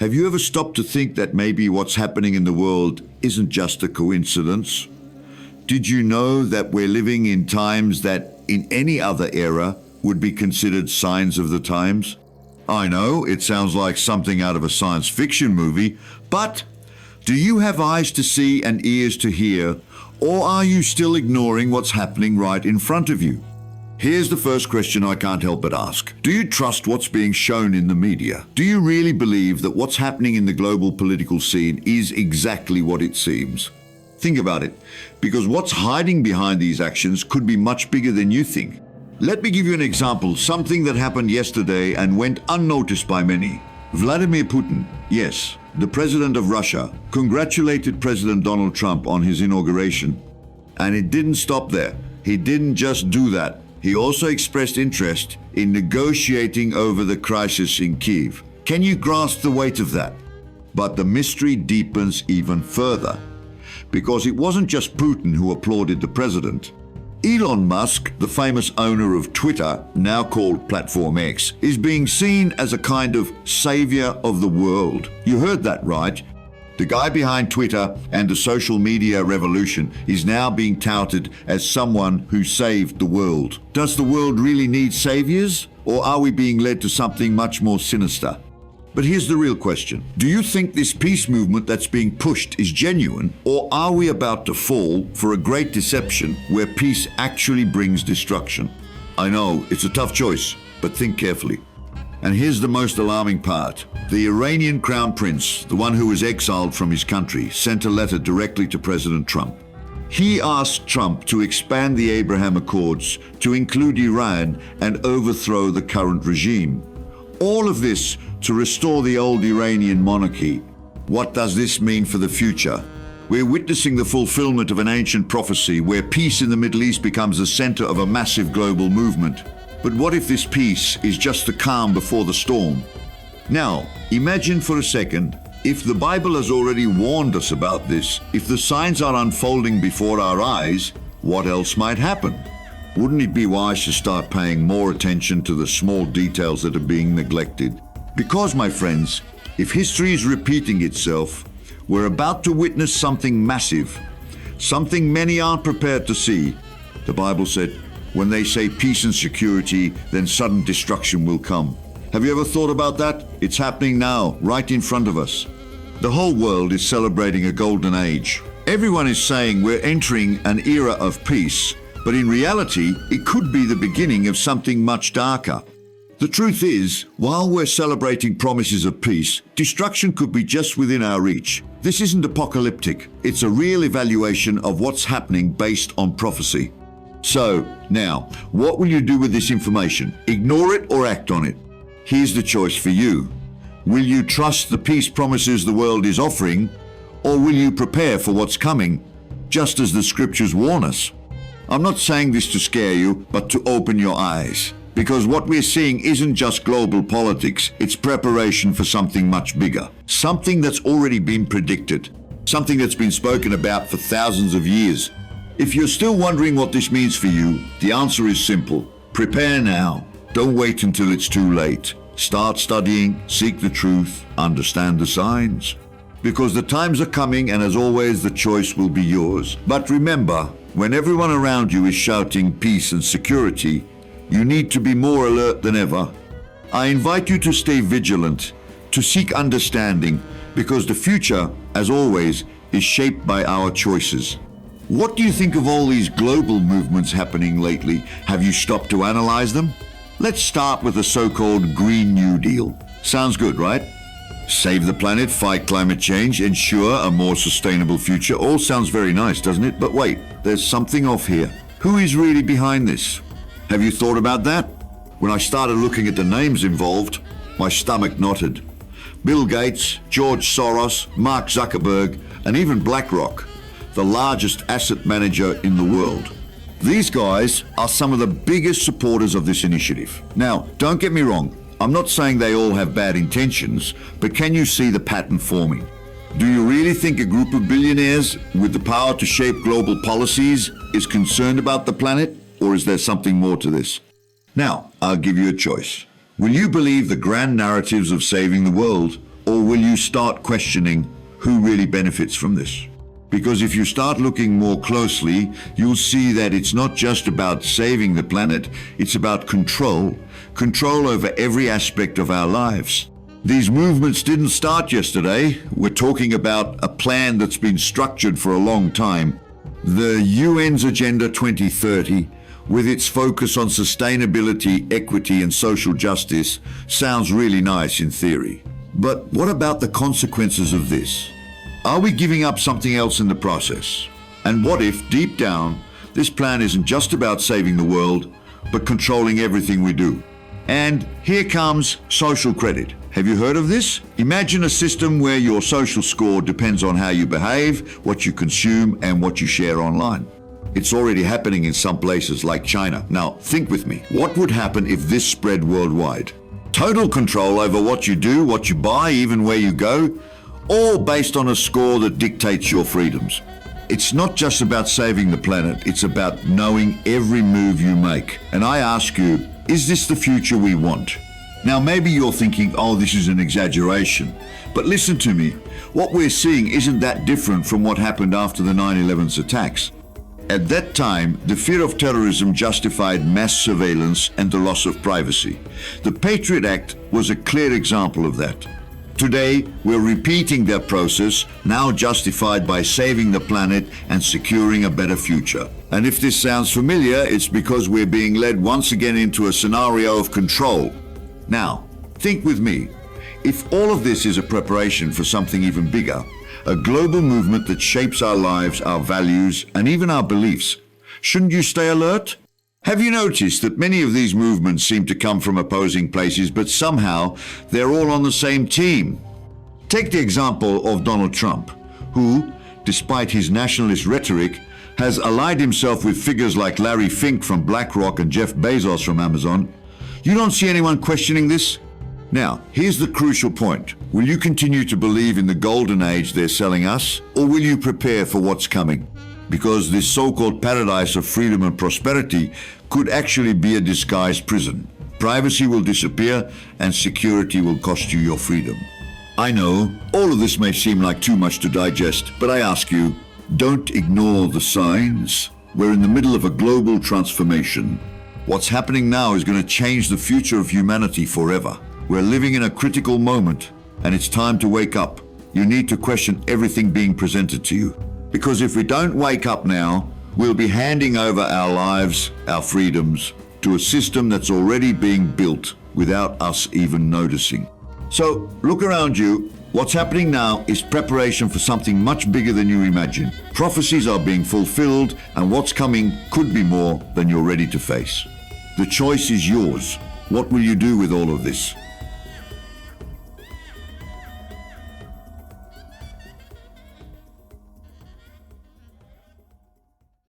Have you ever stopped to think that maybe what's happening in the world isn't just a coincidence? Did you know that we're living in times that in any other era would be considered signs of the times? I know, it sounds like something out of a science fiction movie, but do you have eyes to see and ears to hear, or are you still ignoring what's happening right in front of you? Here's the first question I can't help but ask. Do you trust what's being shown in the media? Do you really believe that what's happening in the global political scene is exactly what it seems? Think about it, because what's hiding behind these actions could be much bigger than you think. Let me give you an example, something that happened yesterday and went unnoticed by many. Vladimir Putin, yes, the president of Russia, congratulated President Donald Trump on his inauguration. And it didn't stop there. He didn't just do that. He also expressed interest in negotiating over the crisis in Kyiv. Can you grasp the weight of that? But the mystery deepens even further, because it wasn't just Putin who applauded the president. Elon Musk, the famous owner of Twitter, now called Platform X, is being seen as a kind of savior of the world. You heard that right. The guy behind Twitter and the social media revolution is now being touted as someone who saved the world. Does the world really need saviors, or are we being led to something much more sinister? But here's the real question. Do you think this peace movement that's being pushed is genuine, or are we about to fall for a great deception where peace actually brings destruction? I know, it's a tough choice, but think carefully. And here's the most alarming part. The Iranian crown prince, the one who was exiled from his country, sent a letter directly to President Trump. He asked Trump to expand the Abraham Accords to include Iran and overthrow the current regime. All of this to restore the old Iranian monarchy. What does this mean for the future? We're witnessing the fulfillment of an ancient prophecy where peace in the Middle East becomes the center of a massive global movement. But what if this peace is just the calm before the storm? Now, imagine for a second, if the Bible has already warned us about this, if the signs are unfolding before our eyes, what else might happen? Wouldn't it be wise to start paying more attention to the small details that are being neglected? Because, my friends, if history is repeating itself, we're about to witness something massive, something many aren't prepared to see. The Bible said, when they say peace and security, then sudden destruction will come. Have you ever thought about that? It's happening now, right in front of us. The whole world is celebrating a golden age. Everyone is saying we're entering an era of peace, but in reality, it could be the beginning of something much darker. The truth is, while we're celebrating promises of peace, destruction could be just within our reach. This isn't apocalyptic. It's a real evaluation of what's happening based on prophecy. So, now, what will you do with this information? Ignore it or act on it? Here's the choice for you. Will you trust the peace promises the world is offering, or will you prepare for what's coming, just as the scriptures warn us? I'm not saying this to scare you, but to open your eyes. Because what we're seeing isn't just global politics, it's preparation for something much bigger. Something that's already been predicted. Something that's been spoken about for thousands of years. If you're still wondering what this means for you, the answer is simple. Prepare now. Don't wait until it's too late. Start studying, seek the truth, understand the signs. Because the times are coming, and as always, the choice will be yours. But remember, when everyone around you is shouting peace and security, you need to be more alert than ever. I invite you to stay vigilant, to seek understanding, because the future, as always, is shaped by our choices. What do you think of all these global movements happening lately? Have you stopped to analyze them? Let's start with the so-called Green New Deal. Sounds good, right? Save the planet, fight climate change, ensure a more sustainable future. All sounds very nice, doesn't it? But wait, there's something off here. Who is really behind this? Have you thought about that? When I started looking at the names involved, my stomach knotted. Bill Gates, George Soros, Mark Zuckerberg, and even BlackRock, the largest asset manager in the world. These guys are some of the biggest supporters of this initiative. Now, don't get me wrong, I'm not saying they all have bad intentions, but can you see the pattern forming? Do you really think a group of billionaires with the power to shape global policies is concerned about the planet, or is there something more to this? Now, I'll give you a choice. Will you believe the grand narratives of saving the world, Or will you start questioning who really benefits from this? Because if you start looking more closely, you'll see that it's not just about saving the planet, it's about control over every aspect of our lives. These movements didn't start yesterday. We're talking about a plan that's been structured for a long time. The UN's Agenda 2030, with its focus on sustainability, equity, and social justice, sounds really nice in theory. But what about the consequences of this? Are we giving up something else in the process? And what if, deep down, this plan isn't just about saving the world, but controlling everything we do? And here comes social credit. Have you heard of this? Imagine a system where your social score depends on how you behave, what you consume, and what you share online. It's already happening in some places like China. Now, think with me. What would happen if this spread worldwide? Total control over what you do, what you buy, even where you go, all based on a score that dictates your freedoms. It's not just about saving the planet, it's about knowing every move you make. And I ask you, is this the future we want? Now maybe you're thinking, oh, this is an exaggeration. But listen to me, what we're seeing isn't that different from what happened after the 9/11's attacks. At that time, the fear of terrorism justified mass surveillance and the loss of privacy. The Patriot Act was a clear example of that. Today, we're repeating that process, now justified by saving the planet and securing a better future. And if this sounds familiar, it's because we're being led once again into a scenario of control. Now, think with me. If all of this is a preparation for something even bigger, a global movement that shapes our lives, our values, and even our beliefs, shouldn't you stay alert? Have you noticed that many of these movements seem to come from opposing places, but somehow they're all on the same team? Take the example of Donald Trump, who, despite his nationalist rhetoric, has allied himself with figures like Larry Fink from BlackRock and Jeff Bezos from Amazon. You don't see anyone questioning this? Now, here's the crucial point. Will you continue to believe in the golden age they're selling us, or will you prepare for what's coming? Because this so-called paradise of freedom and prosperity could actually be a disguised prison. Privacy will disappear and security will cost you your freedom. I know, all of this may seem like too much to digest, but I ask you, don't ignore the signs. We're in the middle of a global transformation. What's happening now is going to change the future of humanity forever. We're living in a critical moment, and it's time to wake up. You need to question everything being presented to you. Because if we don't wake up now, we'll be handing over our lives, our freedoms, to a system that's already being built without us even noticing. So look around you. What's happening now is preparation for something much bigger than you imagine. Prophecies are being fulfilled, and what's coming could be more than you're ready to face. The choice is yours. What will you do with all of this?